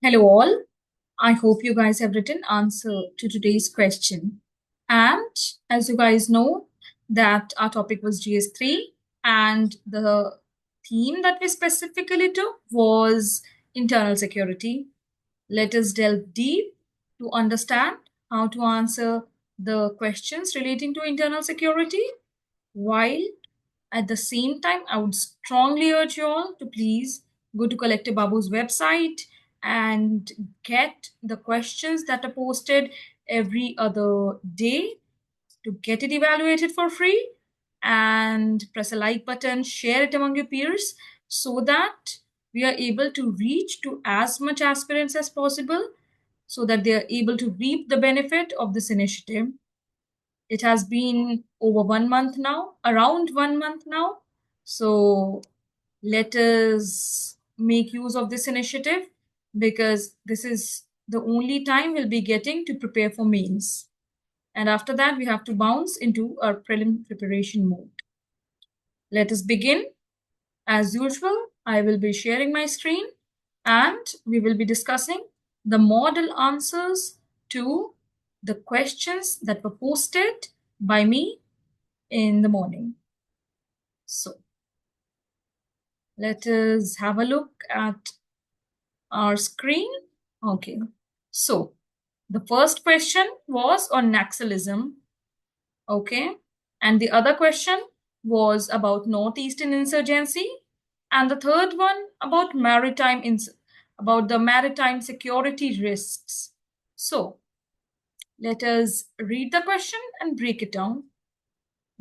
Hello all. I hope you guys have written answer to today's question. And as you guys know that our topic was GS3 and the theme that we specifically took was internal security. Let us delve deep to understand how to answer the questions relating to internal security, while at the same time, I would strongly urge you all to please go to CollectorBabu's website and get the questions that are posted every other day to get it evaluated for free, and press a like button, share it among your peers so that we are able to reach to as much aspirants as possible so that they are able to reap the benefit of this initiative. It has been over 1 month now, around 1 month now. So let us make use of this initiative because this is the only time we'll be getting to prepare for mains. And after that, we have to bounce into our prelim preparation mode. Let us begin. As usual, I will be sharing my screen and we will be discussing the model answers to the questions that were posted by me in the morning. So let us have a look at our screen. Okay, so the first question was on Naxalism. Okay, and the other question was about northeastern insurgency, and the third one about about the maritime security risks. So let us read the question and break it down.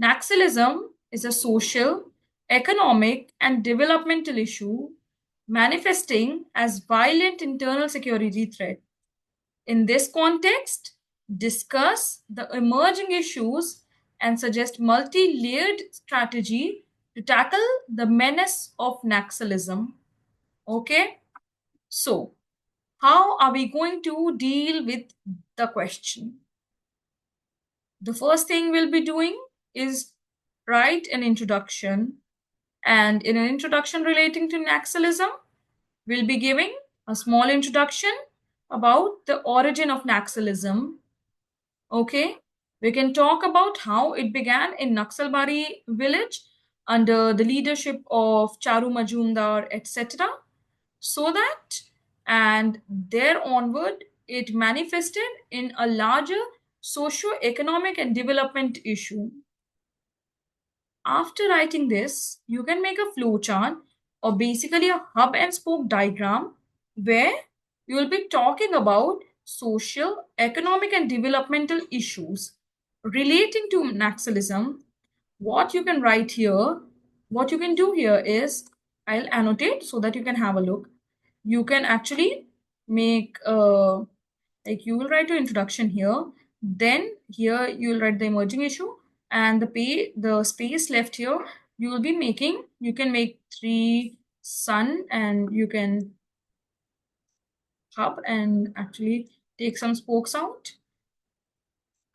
Naxalism is a social, economic, and developmental issue manifesting as violent internal security threat. In this context, discuss the emerging issues and suggest multi-layered strategy to tackle the menace of Naxalism. Okay, so how are we going to deal with the question? The first thing we'll be doing is write an introduction. And in an introduction relating to Naxalism, we'll be giving a small introduction about the origin of Naxalism. Okay, we can talk about how it began in Naxalbari village under the leadership of Charu Majumdar, etc. So that, and there onward, it manifested in a larger socio-economic and development issue. After writing this, you can make a flowchart or basically a hub and spoke diagram where you will be talking about social, economic, and developmental issues relating to Naxalism. What you can write here, what you can do here is, I'll annotate so that you can have a look. You can actually make like you will write your introduction here, then here you will write the emerging issue, and the space left here you will be making, you can make 3 sun, and you can hub and actually take some spokes out,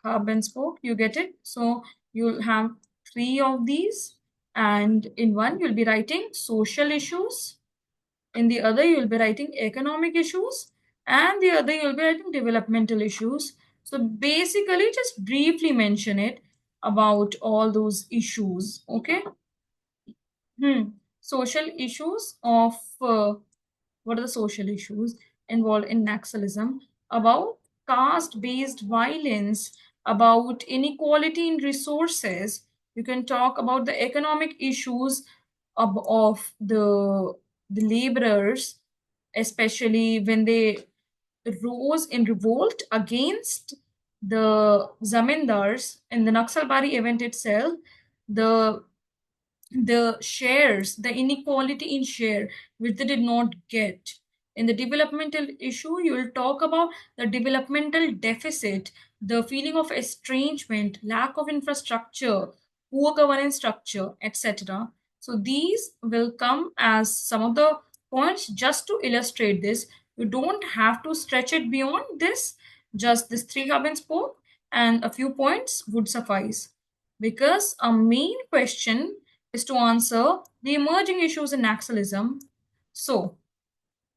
hub and spoke, you get it. So you'll have 3 of these, and in one you'll be writing social issues, in the other you'll be writing economic issues, and the other you'll be writing developmental issues. So basically just briefly mention it about all those issues. Okay. Social issues of what are the social issues involved in Naxalism? About caste-based violence, about inequality in resources. You can talk about the economic issues of the laborers, especially when they rose in revolt against the zamindars in the Naxalbari event itself. The shares, the inequality in share, which they did not get. In the developmental issue, you will talk about the developmental deficit, the feeling of estrangement, lack of infrastructure, poor governance structure, etc. So these will come as some of the points just to illustrate this. You don't have to stretch it beyond this. Just this 3 hub and spoke and a few points would suffice, because a main question is to answer the emerging issues in Naxalism. So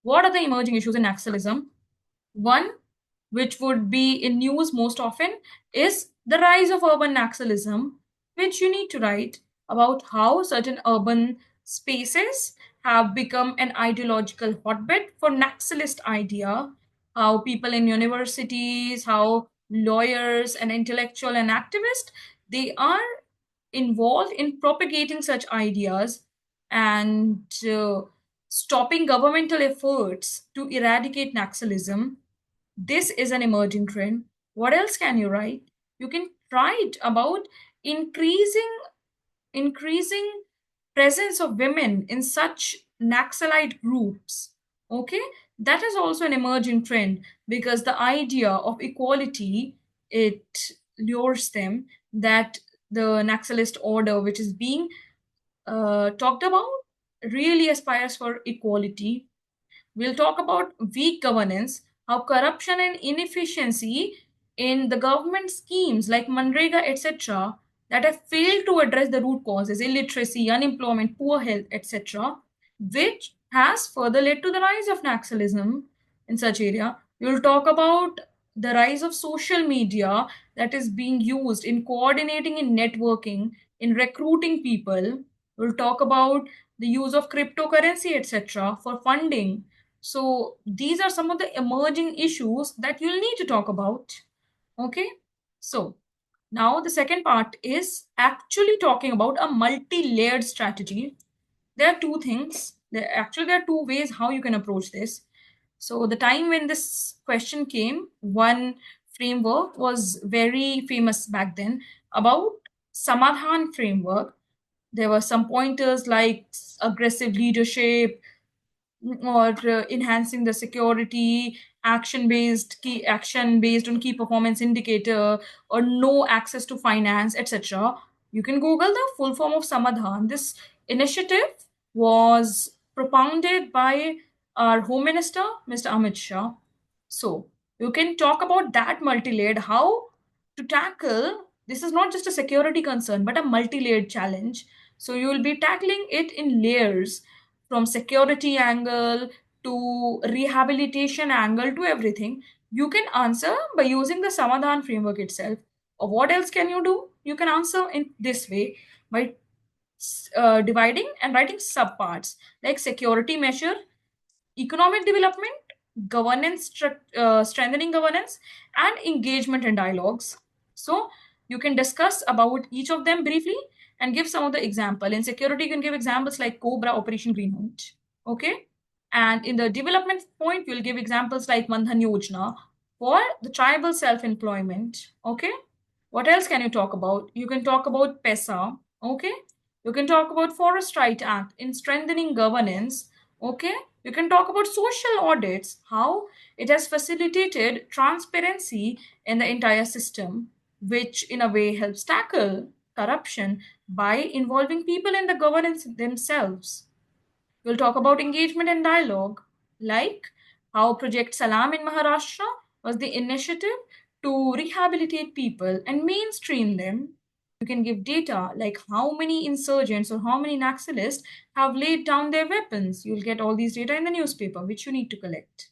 What are the emerging issues in Naxalism? One, which would be in news most often, is the rise of urban Naxalism, which you need to write about how certain urban spaces have become an ideological hotbed for Naxalist idea, how people in universities, how lawyers and intellectual and activists, they are involved in propagating such ideas and stopping governmental efforts to eradicate Naxalism. This is an emerging trend. What else can you write? You can write about increasing presence of women in such Naxalite groups. Okay, that is also an emerging trend because the idea of equality, it lures them that the Naxalist order, which is being talked about, really aspires for equality. We'll talk about weak governance, how corruption and inefficiency in the government schemes like Manrega, etc., that have failed to address the root causes, illiteracy, unemployment, poor health, etc., which has further led to the rise of Naxalism in such area. We'll talk about the rise of social media that is being used in coordinating in networking, in recruiting people. We'll talk about the use of cryptocurrency, etc., for funding. So these are some of the emerging issues that you'll need to talk about. Okay. So now the second part is actually talking about a multi-layered strategy. There are two things. There are two ways how you can approach this. So the time when this question came, one framework was very famous back then about Samadhan framework. There were some pointers like aggressive leadership, or enhancing the security, action based on key performance indicator, or no access to finance, etc. You can google the full form of Samadhan. This initiative was propounded by our home minister, Mr. Amit Shah. So you can talk about that multi-layered, how to tackle this is not just a security concern but a multi-layered challenge. So you will be tackling it in layers, from security angle to rehabilitation angle to everything. You can answer by using the Samadhan framework itself. Or what else can you do? You can answer in this way by dividing and writing subparts like security measure, economic development, strengthening governance, and engagement and dialogues. So you can discuss about each of them briefly and give some of the example. In security, you can give examples like Cobra, Operation Green Hunt. Okay. And in the development point, you'll give examples like Mandhan Yojana for the tribal self-employment. Okay. What else can you talk about? You can talk about PESA. Okay. You can talk about Forest Right Act in strengthening governance. Okay. You can talk about social audits, how it has facilitated transparency in the entire system, which in a way helps tackle corruption by involving people in the governance themselves. We'll talk about engagement and dialogue, like how Project Salam in Maharashtra was the initiative to rehabilitate people and mainstream them. You can give data like how many insurgents or how many Naxalists have laid down their weapons. You'll get all these data in the newspaper, which you need to collect.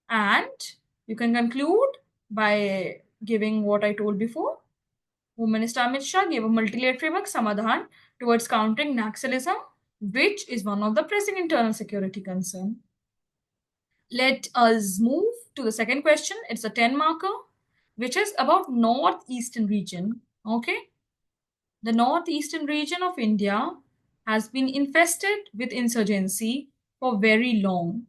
And you can conclude by giving what I told before. Home Minister Amit Shah gave a multi-layered framework, Samadhan, towards countering Naxalism, which is one of the pressing internal security concern. Let us move to the second question. It's a 10 marker, which is about northeastern region. Okay. The northeastern region of India has been infested with insurgency for a very long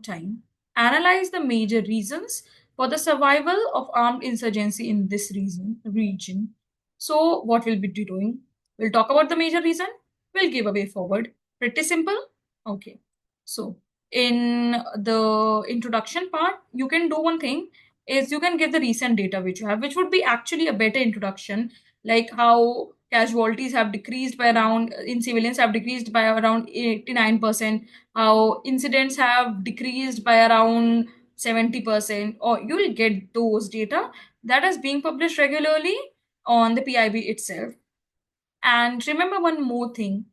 time. Analyze the major reasons for the survival of armed insurgency in this region. So, what we'll be doing? We'll talk about the major reason. We'll give a way forward. Pretty simple. Okay. So, in the introduction part, you can do one thing is you can give the recent data which you have, which would be actually a better introduction, like how casualties have decreased by around in civilians have decreased by around 89%, how incidents have decreased by around 70%, or you will get those data that is being published regularly on the PIB itself. And remember one more thing,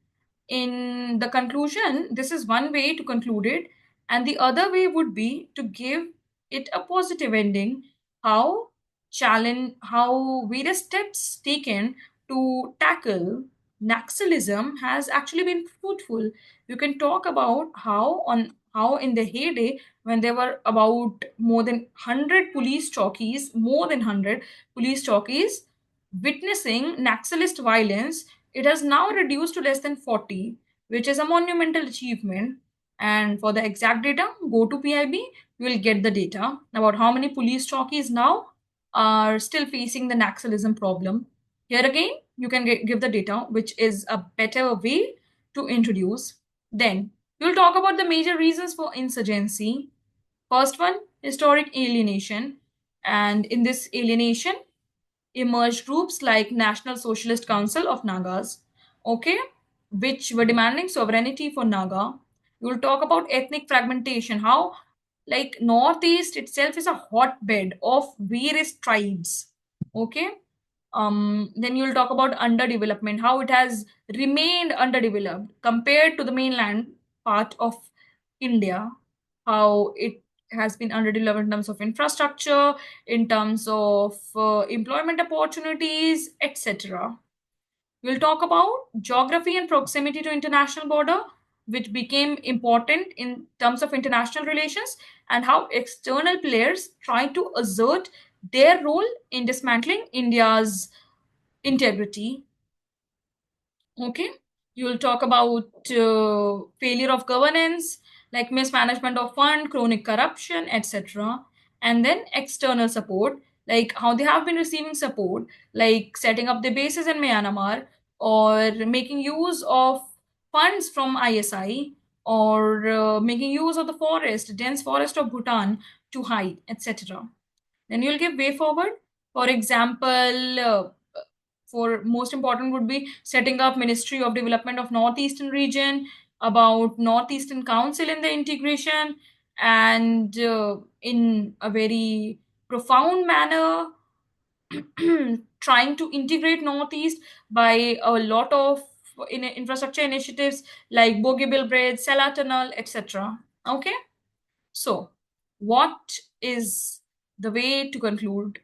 in the conclusion, this is one way to conclude it, and the other way would be to give it a positive ending. How various steps taken to tackle Naxalism has actually been fruitful. You can talk about how in the heyday, when there were about more than 100 police chowkis, more than 100 police chowkis witnessing Naxalist violence, it has now reduced to less than 40, which is a monumental achievement. And for the exact data, go to PIB, you will get the data about how many police chowkis now are still facing the Naxalism problem. Here again, you can give the data, which is a better way to introduce. Then, we'll talk about the major reasons for insurgency. First one, historic alienation. And in this alienation, emerged groups like National Socialist Council of Nagas, okay, which were demanding sovereignty for Naga. We will talk about ethnic fragmentation, how like Northeast itself is a hotbed of various tribes, okay. Then you'll talk about underdevelopment, how it has remained underdeveloped compared to the mainland part of India, how it has been underdeveloped in terms of infrastructure, in terms of employment opportunities, etc. We'll talk about geography and proximity to international border, which became important in terms of international relations, and how external players try to assert their role in dismantling India's integrity. Okay. You'll talk about failure of governance, like mismanagement of fund, chronic corruption, etc. And then external support, like how they have been receiving support, like setting up their bases in Myanmar, or making use of funds from ISI, or making use of the forest, dense forest of Bhutan to hide, etc. Then you'll give way forward. For example, for most important would be setting up Ministry of Development of Northeastern region, about Northeastern Council in the integration, and in a very profound manner, trying to integrate Northeast by a lot of infrastructure initiatives like Bogeybill Bridge, Sela Tunnel, etc. Okay. So, what is the way to conclude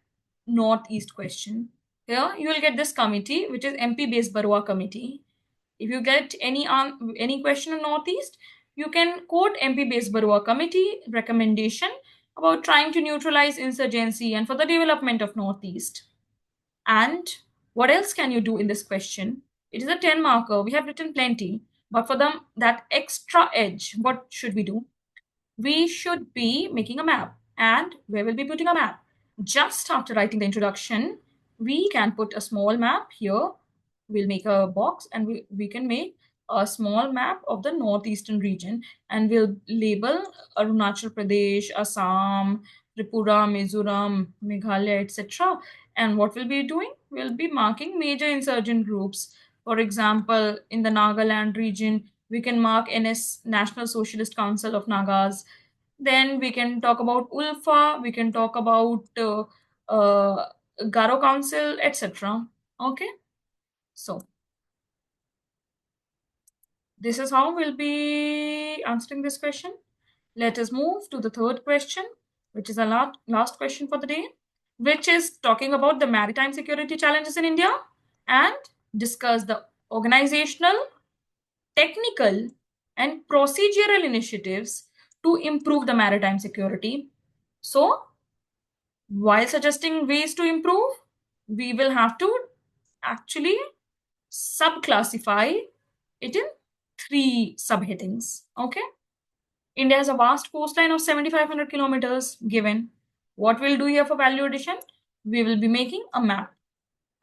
Northeast question? Here, you will get this committee, which is MP based Barua committee. If you get any question on Northeast, you can quote MP based Barua committee recommendation about trying to neutralize insurgency and for the development of Northeast. And what else can you do in this question? It is a 10 marker. We have written plenty, but for them that extra edge, what should we do? We should be making a map. And where will be putting a map? Just after writing the introduction, we can put a small map here. We'll make a box and we can make a small map of the northeastern region, and we'll label Arunachal Pradesh, Assam, Tripura, Mizoram, Meghalaya, etc. And what we'll be doing? We'll be marking major insurgent groups. For example, in the Nagaland region, we can mark NS, National Socialist Council of Nagas. Then we can talk about ULFA, we can talk about Garo Council, etc. Okay, so this is how we'll be answering this question. Let us move to the third question, which is a last question for the day, which is talking about the maritime security challenges in India and discuss the organizational, technical, and procedural initiatives to improve the maritime security. So, while suggesting ways to improve, we will have to actually subclassify it in three subheadings. Okay. India has a vast coastline of 7,500 kilometers given. What we'll do here for value addition? We will be making a map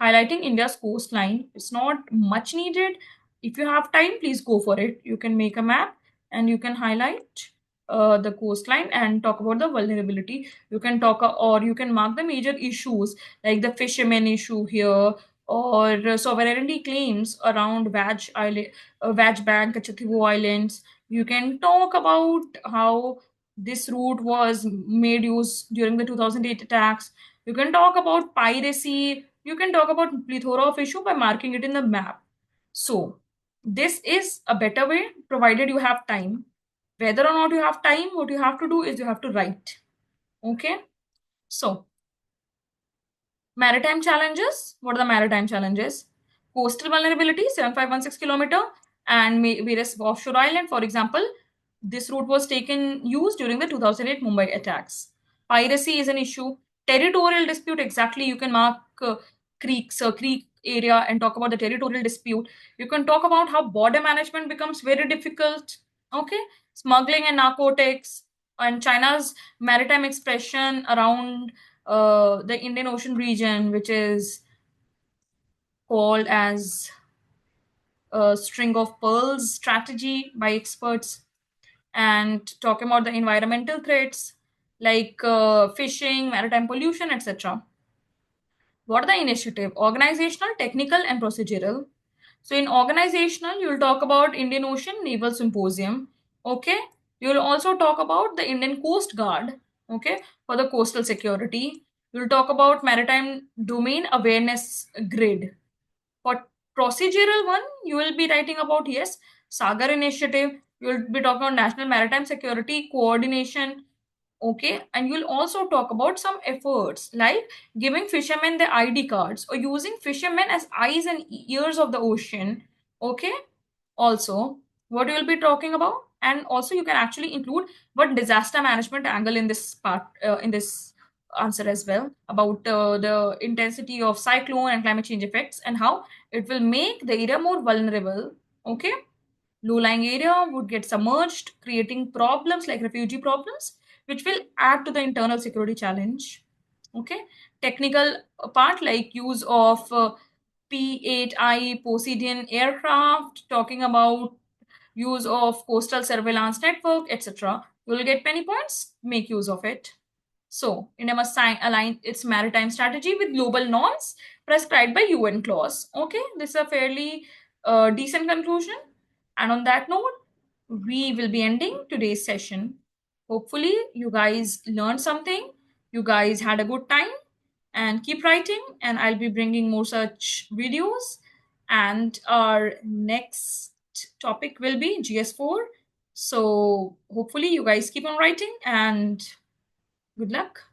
highlighting India's coastline. It's not much needed. If you have time, please go for it. You can make a map and you can highlight the coastline and talk about the vulnerability. You can talk or you can mark the major issues like the fishermen issue here, or sovereignty claims around Vaj Island, Vaj Bank, Kachativu Islands. You can talk about how this route was made use during the 2008 attacks. You can talk about piracy. You can talk about plethora of issue by marking it in the map. So, this is a better way, provided you have time. Whether or not you have time, what you have to do is you have to write. Okay. So, maritime challenges. What are the maritime challenges? Coastal vulnerability, 7516 kilometer, and various offshore island. For example, this route was taken used during the 2008 Mumbai attacks. Piracy is an issue. Territorial dispute, exactly. You can mark creeks, creek area, and talk about the territorial dispute. You can talk about how border management becomes very difficult. Okay, smuggling and narcotics, and China's maritime expression around the Indian Ocean region, which is called as a string of pearls strategy by experts, and talking about the environmental threats like fishing, maritime pollution, etc. What are the initiative? Organizational, technical, and procedural. So in organizational, you'll talk about Indian Ocean Naval Symposium. Okay. You'll also talk about the Indian Coast Guard. Okay. For the coastal security. You'll talk about maritime domain awareness grid. For procedural one, you will be writing about, yes, Sagar initiative. You'll be talking about national maritime security coordination. Okay, and you'll also talk about some efforts like giving fishermen the ID cards or using fishermen as eyes and ears of the ocean. Okay, also what you will be talking about, and also you can actually include what disaster management angle in this part, in this answer as well, about the intensity of cyclone and climate change effects and how it will make the area more vulnerable. Okay, low-lying area would get submerged, creating problems like refugee problems, which will add to the internal security challenge. Okay, technical part like use of P8I Poseidon aircraft, talking about use of coastal surveillance network, etc. You will get penny points. Make use of it. So, India must align its maritime strategy with global norms prescribed by UN clause. Okay, this is a fairly decent conclusion. And on that note, we will be ending today's session. Hopefully, you guys learned something. You guys had a good time, and keep writing. And I'll be bringing more such videos. And our next topic will be GS4. So, hopefully, you guys keep on writing, and good luck.